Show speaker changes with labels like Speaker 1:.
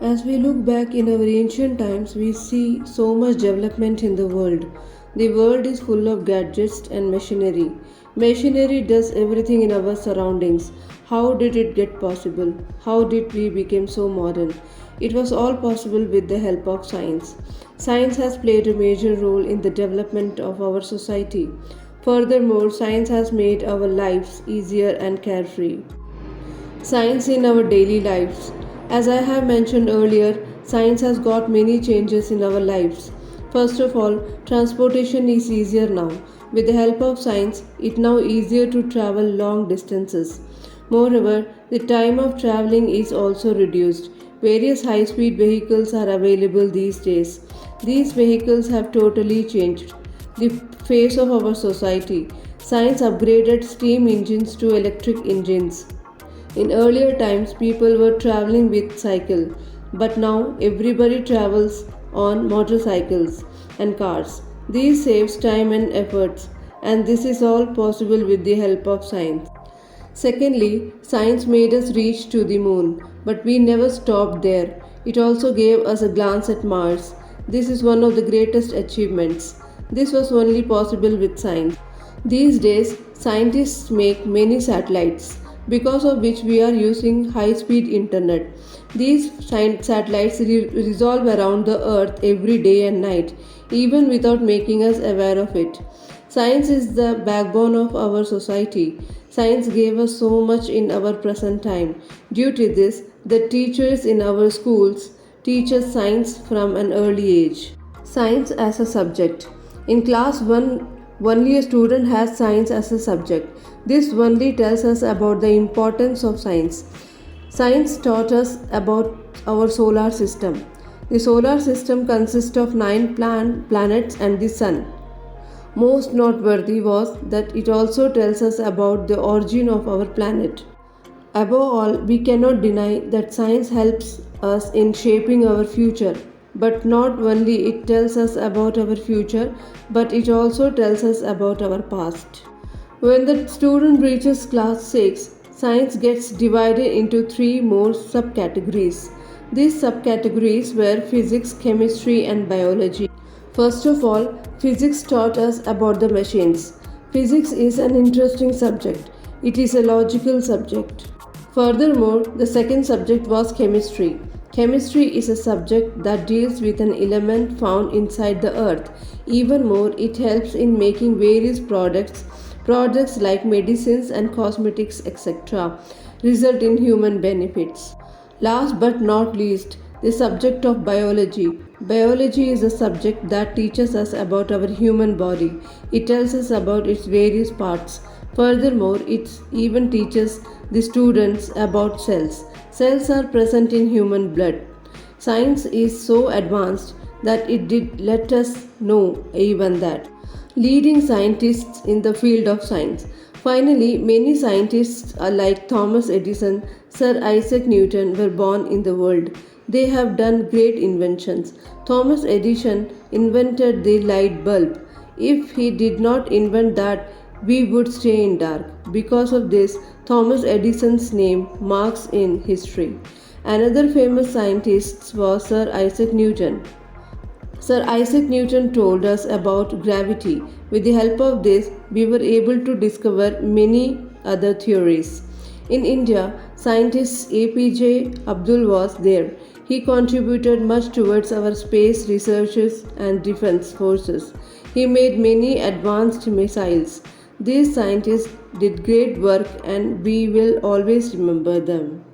Speaker 1: As we look back in our ancient times, we see so much development in the world. The world is full of gadgets and machinery. Machinery does everything in our surroundings. How did it get possible? How did we become so modern? It was all possible with the help of science. Science has played a major role in the development of our society. Furthermore, science has made our lives easier and carefree. Science in our daily lives. As I have mentioned earlier, science has got many changes in our lives. First of all, transportation is easier now. With the help of science, it now easier to travel long distances. Moreover, the time of traveling is also reduced. Various high-speed vehicles are available these days. These vehicles have totally changed the face of our society. Science upgraded steam engines to electric engines. In earlier times, people were traveling with cycle, but now everybody travels on motorcycles and cars. This saves time and efforts, and this is all possible with the help of science. Secondly, science made us reach to the moon, but we never stopped there. It also gave us a glance at Mars. This is one of the greatest achievements. This was only possible with science. These days, scientists make many satellites because of which we are using high speed internet. These satellites revolve around the earth every day and night, even without making us aware of it. Science is the backbone of our society. Science gave us so much in our present time. Due to this, the teachers in our schools teach us science from an early age. Science as a subject. In class 1, only a student has science as a subject. This only tells us about the importance of science. Science taught us about our solar system. The solar system consists of 9 planets and the sun. Most noteworthy was that it also tells us about the origin of our planet. Above all, we cannot deny that science helps us in shaping our future. But not only it tells us about our future, but it also tells us about our past. When the student reaches class 6, science gets divided into three more subcategories. These subcategories were physics, chemistry, and biology. First of all, physics taught us about the machines. Physics is an interesting subject. It is a logical subject. Furthermore, the second subject was chemistry. Chemistry is a subject that deals with an element found inside the earth. Even more, it helps in making various products like medicines and cosmetics, etc., result in human benefits. Last but not least, the subject of biology. Biology is a subject that teaches us about our human body. It tells us about its various parts. Furthermore, it even teaches the students about cells. Cells are present in human blood. Science is so advanced that it did let us know even that. Leading scientists in the field of science. Finally, many scientists like Thomas Edison, Sir Isaac Newton were born in the world. They have done great inventions. Thomas Edison invented the light bulb. If he did not invent that, we would stay in dark. Because of this, Thomas Edison's name marks in history. Another famous scientist was Sir Isaac Newton. Sir Isaac Newton told us about gravity. With the help of this, we were able to discover many other theories. In India, scientist APJ Abdul was there. He contributed much towards our space researches and defense forces. He made many advanced missiles. These scientists did great work and we will always remember them.